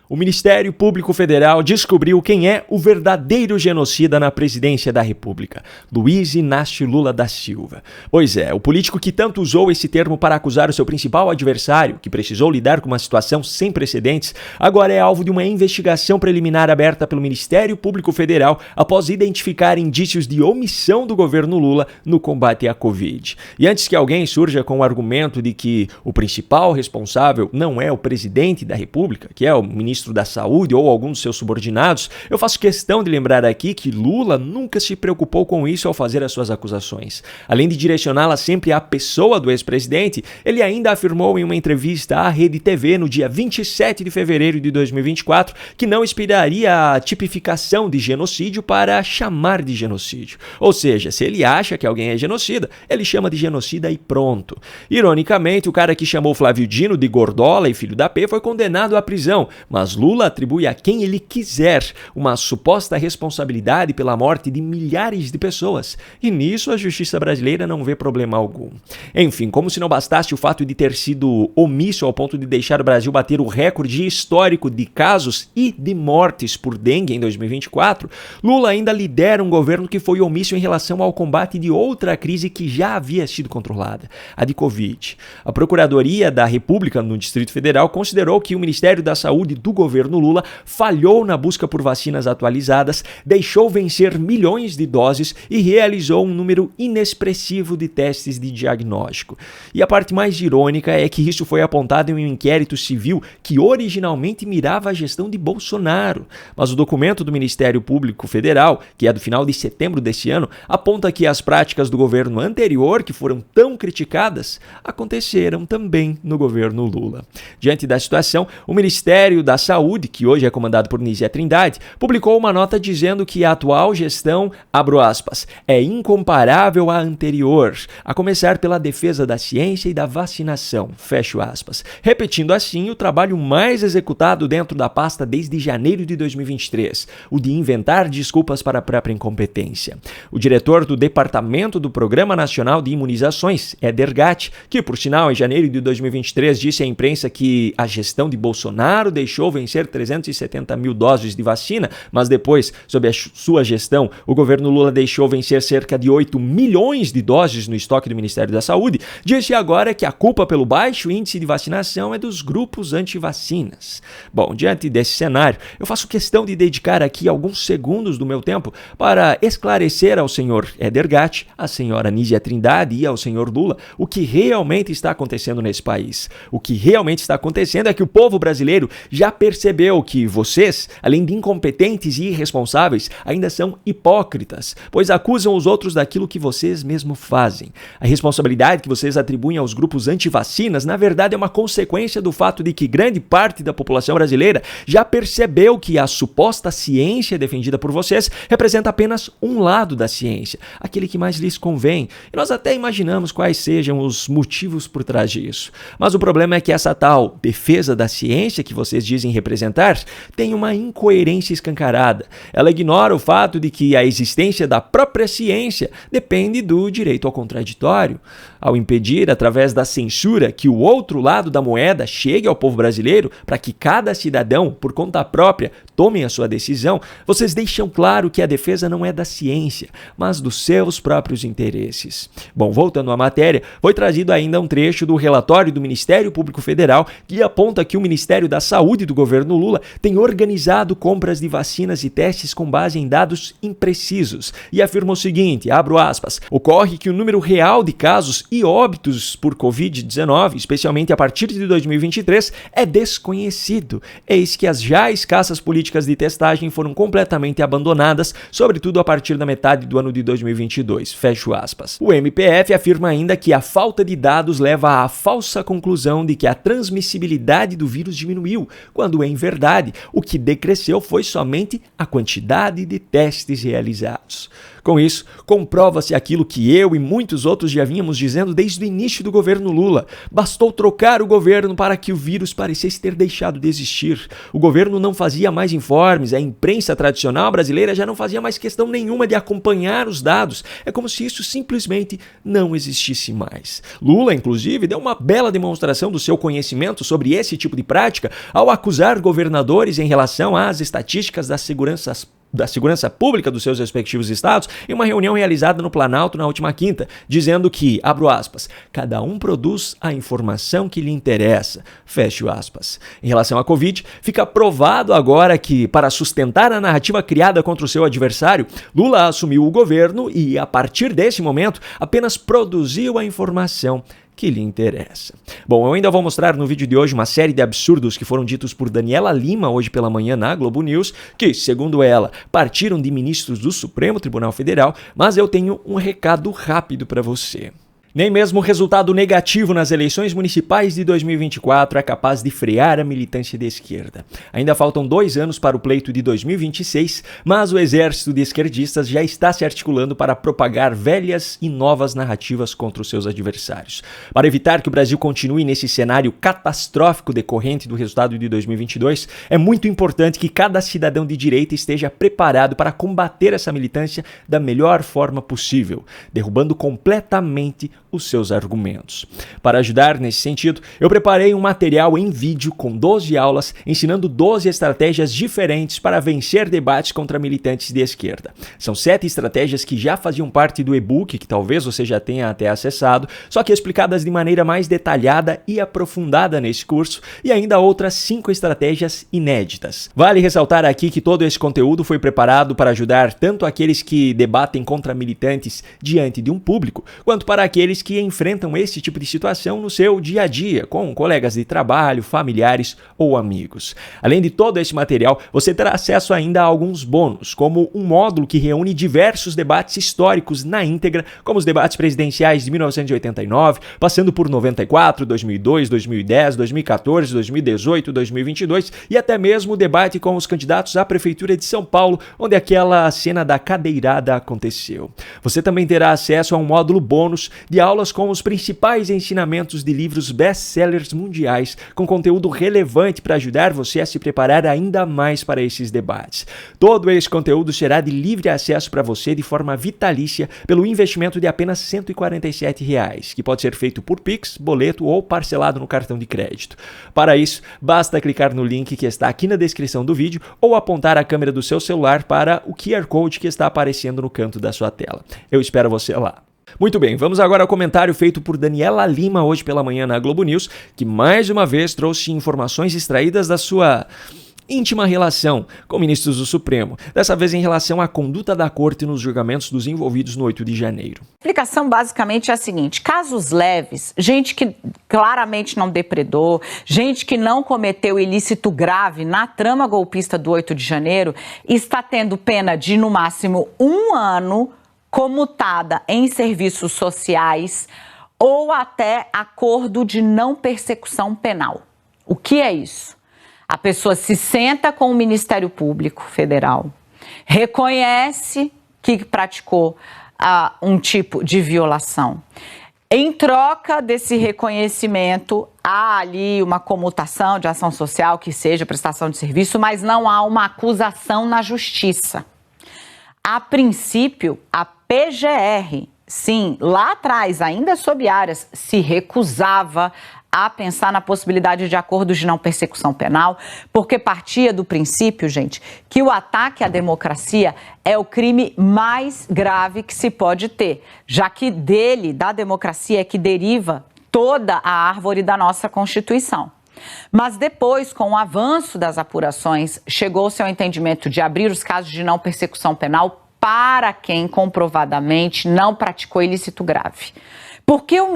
O Ministério Público Federal descobriu quem é o verdadeiro genocida na presidência da República, Luiz Inácio Lula da Silva. Pois é, o político que tanto usou esse termo para acusar o seu principal adversário, que precisou lidar com uma situação sem precedentes, agora é alvo de uma investigação preliminar aberta pelo Ministério Público Federal após identificar indícios de omissão do governo Lula no combate à Covid. E antes que alguém surja com o argumento de que o principal responsável não é o presidente da República, que é o ministro da Saúde ou algum dos seus subordinados, eu faço questão de lembrar aqui que Lula nunca se preocupou com isso ao fazer as suas acusações. Além de direcioná-la sempre à pessoa do ex-presidente, ele ainda afirmou em uma entrevista à Rede TV no dia 27 de fevereiro de 2024 que não esperaria a tipificação de genocídio para chamar de genocídio. Ou seja, se ele acha que alguém é genocida, ele chama de genocida e pronto. Ironicamente, o cara que chamou Flávio Dino de gordola e filho da P foi condenado à prisão, mas Lula atribui a quem ele quiser uma suposta responsabilidade pela morte de milhares de pessoas. E nisso a justiça brasileira não vê problema algum. Enfim, como se não bastasse o fato de ter sido omisso ao ponto de deixar o Brasil bater o recorde histórico de casos e de mortes por dengue em 2024, Lula ainda lidera um governo que foi omisso em relação ao combate de outra crise que já havia sido controlada, a de Covid. A Procuradoria da República no Distrito Federal considerou que o Ministério da Saúde do governo Lula falhou na busca por vacinas atualizadas, deixou vencer milhões de doses e realizou um número inexpressivo de testes de diagnóstico. E a parte mais irônica é que isso foi apontado em um inquérito civil que originalmente mirava a gestão de Bolsonaro. Mas o documento do Ministério Público Federal, que é do final de setembro desse ano, aponta que as práticas do governo anterior, que foram tão criticadas, aconteceram também no governo Lula. Diante da situação, o Ministério da Saúde, que hoje é comandado por Nízia Trindade, publicou uma nota dizendo que a atual gestão, abro aspas, é incomparável à anterior, a começar pela defesa da ciência e da vacinação, fecho aspas, repetindo assim o trabalho mais executado dentro da pasta desde janeiro de 2023, o de inventar desculpas para a própria incompetência. O diretor do Departamento do Programa Nacional de Imunizações, Éder Gatti, que por sinal em janeiro de 2023 disse à imprensa que a gestão de Bolsonaro deixou vencer 370 mil doses de vacina, mas depois, sob a sua gestão, o governo Lula deixou vencer cerca de 8 milhões de doses no estoque do Ministério da Saúde, disse agora que a culpa pelo baixo índice de vacinação é dos grupos anti-vacinas. Bom, diante desse cenário, eu faço questão de dedicar aqui alguns segundos do meu tempo para esclarecer ao senhor Éder Gatti, à senhora Nízia Trindade e ao senhor Lula o que realmente está acontecendo nesse país. O que realmente está acontecendo é que o povo brasileiro já percebeu que vocês, além de incompetentes e irresponsáveis, ainda são hipócritas, pois acusam os outros daquilo que vocês mesmos fazem. A responsabilidade que vocês atribuem aos grupos antivacinas, na verdade, é uma consequência do fato de que grande parte da população brasileira já percebeu que a suposta ciência defendida por vocês representa apenas um lado da ciência, aquele que mais lhes convém. E nós até imaginamos quais sejam os motivos por trás disso. Mas o problema é que essa tal defesa da ciência que vocês dizem representar tem uma incoerência escancarada. Ela ignora o fato de que a existência da própria ciência depende do direito ao contraditório. Ao impedir, através da censura, que o outro lado da moeda chegue ao povo brasileiro para que cada cidadão, por conta própria, tome a sua decisão, vocês deixam claro que a defesa não é da ciência, mas dos seus próprios interesses. Bom, voltando à matéria, foi trazido ainda um trecho do relatório do Ministério Público Federal que aponta que o Ministério da Saúde do governo Lula tem organizado compras de vacinas e testes com base em dados imprecisos e afirma o seguinte, abro aspas, ocorre que o número real de casos e óbitos por Covid-19, especialmente a partir de 2023, é desconhecido. Eis que as já escassas políticas de testagem foram completamente abandonadas, sobretudo a partir da metade do ano de 2022, fecho aspas. O MPF afirma ainda que a falta de dados leva à falsa conclusão de que a transmissibilidade do vírus diminuiu, quando em verdade o que decresceu foi somente a quantidade de testes realizados. Com isso, comprova-se aquilo que eu e muitos outros já vínhamos dizendo desde o início do governo Lula. Bastou trocar o governo para que o vírus parecesse ter deixado de existir. O governo não fazia mais informes, a imprensa tradicional brasileira já não fazia mais questão nenhuma de acompanhar os dados. É como se isso simplesmente não existisse mais. Lula, inclusive, deu uma bela demonstração do seu conhecimento sobre esse tipo de prática ao acusar governadores em relação às estatísticas da segurança pública dos seus respectivos estados em uma reunião realizada no Planalto na última quinta, dizendo que, abro aspas, cada um produz a informação que lhe interessa, fecho aspas. Em relação à Covid, fica provado agora que, para sustentar a narrativa criada contra o seu adversário, Lula assumiu o governo e, a partir desse momento, apenas produziu a informação que lhe interessa. Bom, eu ainda vou mostrar no vídeo de hoje uma série de absurdos que foram ditos por Daniela Lima hoje pela manhã na Globo News, que, segundo ela, partiram de ministros do Supremo Tribunal Federal, mas eu tenho um recado rápido para você. Nem mesmo o resultado negativo nas eleições municipais de 2024 é capaz de frear a militância de esquerda. Ainda faltam 2 anos para o pleito de 2026, mas o exército de esquerdistas já está se articulando para propagar velhas e novas narrativas contra os seus adversários. Para evitar que o Brasil continue nesse cenário catastrófico decorrente do resultado de 2022, é muito importante que cada cidadão de direita esteja preparado para combater essa militância da melhor forma possível, derrubando completamente os seus argumentos. Para ajudar nesse sentido, eu preparei um material em vídeo com 12 aulas ensinando 12 estratégias diferentes para vencer debates contra militantes de esquerda. São 7 estratégias que já faziam parte do e-book, que talvez você já tenha até acessado, só que explicadas de maneira mais detalhada e aprofundada nesse curso, e ainda outras 5 estratégias inéditas. Vale ressaltar aqui que todo esse conteúdo foi preparado para ajudar tanto aqueles que debatem contra militantes diante de um público, quanto para aqueles que enfrentam esse tipo de situação no seu dia a dia, com colegas de trabalho, familiares ou amigos. Além de todo esse material, você terá acesso ainda a alguns bônus, como um módulo que reúne diversos debates históricos na íntegra, como os debates presidenciais de 1989, passando por 94, 2002, 2010, 2014, 2018, 2022 e até mesmo o debate com os candidatos à Prefeitura de São Paulo, onde aquela cena da cadeirada aconteceu. Você também terá acesso a um módulo bônus de aulas com os principais ensinamentos de livros best-sellers mundiais, com conteúdo relevante para ajudar você a se preparar ainda mais para esses debates. Todo esse conteúdo será de livre acesso para você de forma vitalícia pelo investimento de apenas R$ 147, que pode ser feito por Pix, boleto ou parcelado no cartão de crédito. Para isso, basta clicar no link que está aqui na descrição do vídeo ou apontar a câmera do seu celular para o QR Code que está aparecendo no canto da sua tela. Eu espero você lá. Muito bem, vamos agora ao comentário feito por Daniela Lima hoje pela manhã na Globo News, que mais uma vez trouxe informações extraídas da sua íntima relação com ministros do Supremo, dessa vez em relação à conduta da Corte nos julgamentos dos envolvidos no 8 de janeiro. A explicação basicamente é a seguinte: casos leves, gente que claramente não depredou, gente que não cometeu ilícito grave na trama golpista do 8 de janeiro, está tendo pena de no máximo 1 ano comutada em serviços sociais ou até acordo de não persecução penal. O que é isso? A pessoa se senta com o Ministério Público Federal, reconhece que praticou um tipo de violação. Em troca desse reconhecimento, há ali uma comutação de ação social, que seja prestação de serviço, mas não há uma acusação na justiça. A princípio, a PGR, sim, lá atrás, ainda sob Aras, se recusava a pensar na possibilidade de acordos de não persecução penal, porque partia do princípio, gente, que o ataque à democracia é o crime mais grave que se pode ter, já que da democracia é que deriva toda a árvore da nossa Constituição. Mas depois, com o avanço das apurações, chegou-se ao entendimento de abrir os casos de não persecução penal para quem comprovadamente não praticou ilícito grave. Porque os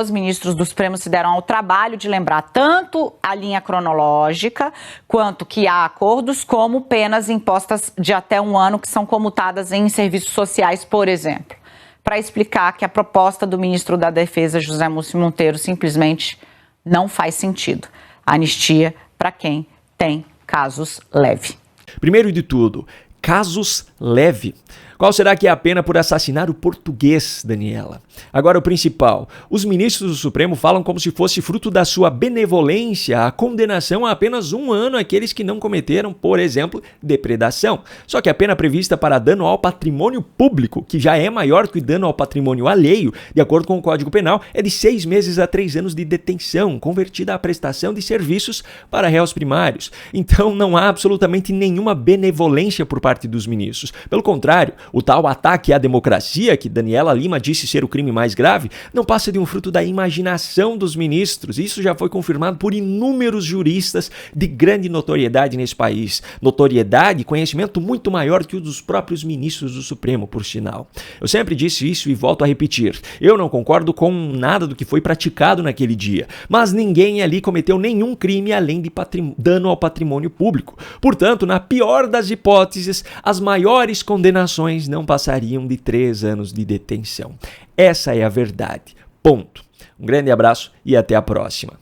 ministros do Supremo se deram ao trabalho de lembrar tanto a linha cronológica, quanto que há acordos, como penas impostas de até 1 ano que são comutadas em serviços sociais, por exemplo, para explicar que a proposta do ministro da Defesa, José Múcio Monteiro, simplesmente não faz sentido. Anistia para quem tem casos leves. Primeiro de tudo, casos leve. Qual será que é a pena por assassinar o português, Daniela? Agora, o principal. Os ministros do Supremo falam como se fosse fruto da sua benevolência a condenação a apenas 1 ano àqueles que não cometeram, por exemplo, depredação. Só que a pena prevista para dano ao patrimônio público, que já é maior que o dano ao patrimônio alheio, de acordo com o Código Penal, é de 6 meses a 3 anos de detenção, convertida à prestação de serviços para réus primários. Então, não há absolutamente nenhuma benevolência por parte dos ministros. Pelo contrário, o tal ataque à democracia, que Daniela Lima disse ser o crime mais grave, não passa de um fruto da imaginação dos ministros. Isso já foi confirmado por inúmeros juristas de grande notoriedade nesse país. Notoriedade e conhecimento muito maior que o dos próprios ministros do Supremo, por sinal. Eu sempre disse isso e volto a repetir. Eu não concordo com nada do que foi praticado naquele dia, mas ninguém ali cometeu nenhum crime além de dano ao patrimônio público. Portanto, na pior das hipóteses, as maiores condenações não passariam de 3 anos de detenção. Essa é a verdade. Ponto. Um grande abraço e até a próxima.